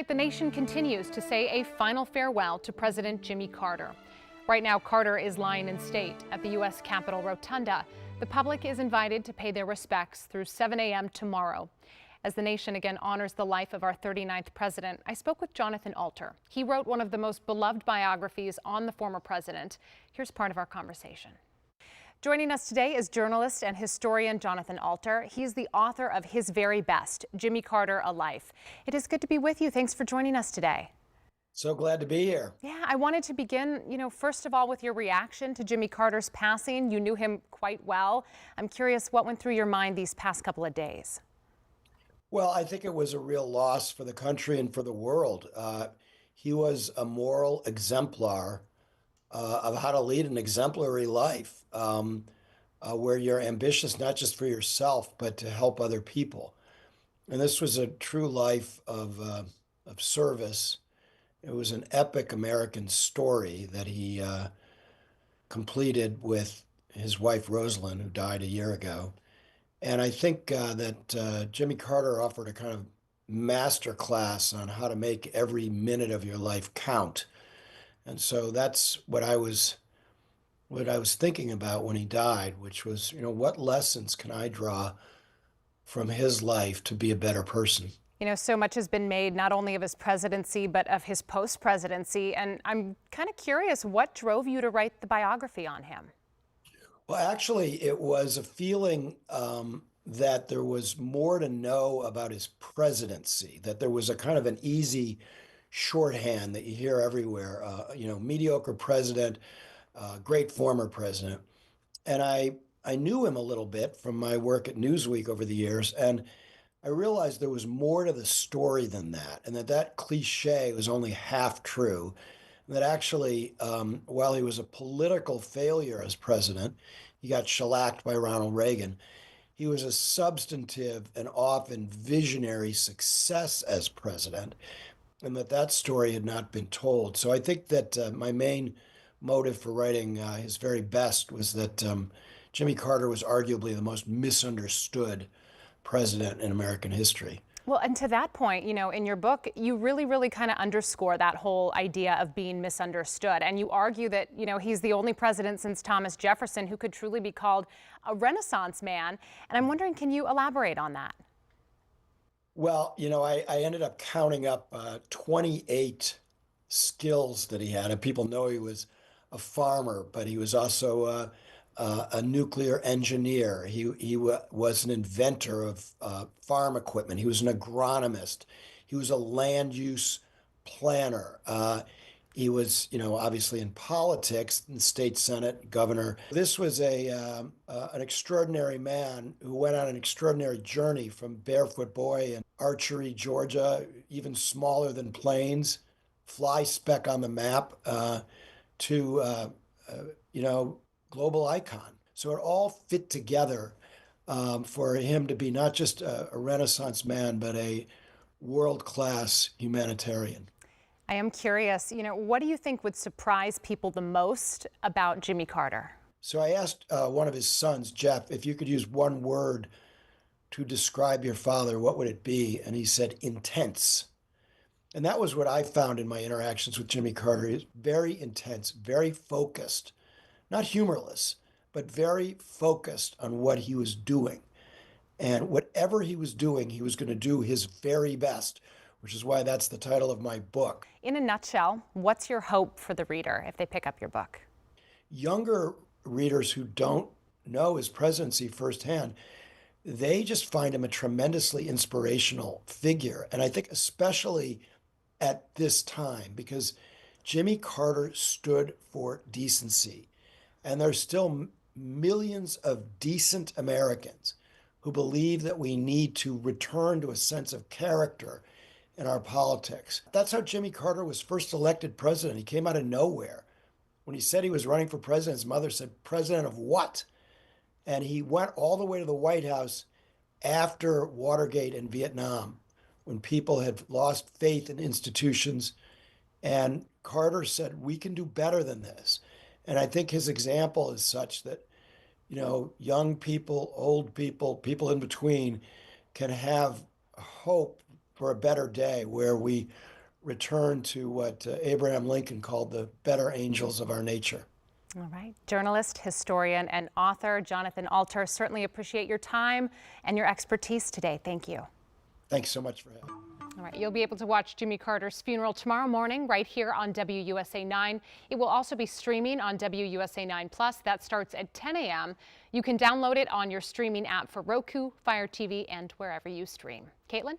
The nation continues to say a final farewell to President Jimmy Carter. Right now, Carter is lying in state at the U.S. Capitol Rotunda. The public is invited to pay their respects through 7 a.m. tomorrow. As the nation again honors the life of our 39th president, I spoke with Jonathan Alter. He wrote one of the most beloved biographies on the former president. Here's part of our conversation. Joining us today is journalist and historian Jonathan Alter. He's the author of His Very Best, Jimmy Carter, A Life. It is good to be with you. Thanks for joining us today. So glad to be here. Yeah, I wanted to begin, first of all, with your reaction to Jimmy Carter's passing. You knew him quite well. I'm curious what went through your mind these past couple of days. Well, I think it was a real loss for the country and for the world. He was a moral exemplar of how to lead an exemplary life, where you're ambitious not just for yourself, but to help other people. And this was a true life of service. It was an epic American story that he completed with his wife, Rosalind, who died a year ago. And I think that Jimmy Carter offered a kind of master class on how to make every minute of your life count. And so that's what I was thinking about when he died, which was, what lessons can I draw from his life to be a better person? So much has been made not only of his presidency, but of his post-presidency. And I'm kind of curious, what drove you to write the biography on him? Well, actually, it was a feeling that there was more to know about his presidency, that there was a kind of an easy shorthand that you hear everywhere, mediocre president, great former president. And I knew him a little bit from my work at Newsweek over the years, and I realized there was more to the story than that, and that cliche was only half true. That actually, while he was a political failure as president, he got shellacked by Ronald Reagan, he was a substantive and often visionary success as president, and that story had not been told. So I think that my main motive for writing His Very Best was that Jimmy Carter was arguably the most misunderstood president in American history. Well, and to that point, in your book, you really kind of underscore that whole idea of being misunderstood. And you argue that, he's the only president since Thomas Jefferson who could truly be called a Renaissance man. And I'm wondering, can you elaborate on that? Well, I ended up counting up 28 skills that he had. And people know he was a farmer, but he was also a nuclear engineer. He was an inventor of farm equipment. He was an agronomist. He was a land use planner. He was, obviously in politics, in the state senate, governor. This was an extraordinary man who went on an extraordinary journey from barefoot boy in Archery, Georgia, even smaller than planes, fly speck on the map, to global icon. So it all fit together for him to be not just a Renaissance man, but a world-class humanitarian. I am curious, what do you think would surprise people the most about Jimmy Carter? So I asked one of his sons, Jeff, if you could use one word to describe your father, what would it be? And he said, intense. And that was what I found in my interactions with Jimmy Carter. He was very intense, very focused. Not humorless, but very focused on what he was doing. And whatever he was doing, he was going to do his very best, which is why that's the title of my book. In a nutshell, what's your hope for the reader if they pick up your book? Younger readers who don't know his presidency firsthand, they just find him a tremendously inspirational figure. And I think especially at this time, because Jimmy Carter stood for decency. And there's still millions of decent Americans who believe that we need to return to a sense of character in our politics. That's how Jimmy Carter was first elected president. He came out of nowhere. When he said he was running for president, his mother said, "President of what?" And he went all the way to the White House after Watergate and Vietnam, when people had lost faith in institutions. And Carter said, we can do better than this. And I think his example is such that, young people, old people, people in between can have hope for a better day where we return to what Abraham Lincoln called the better angels of our nature. All right. Journalist, historian, and author Jonathan Alter, certainly appreciate your time and your expertise today. Thank you. Thanks so much for having me. All right, you'll be able to watch Jimmy Carter's funeral tomorrow morning right here on WUSA 9. It will also be streaming on WUSA 9 Plus. That starts at 10 a.m. You can download it on your streaming app for Roku, Fire TV, and wherever you stream. Caitlin?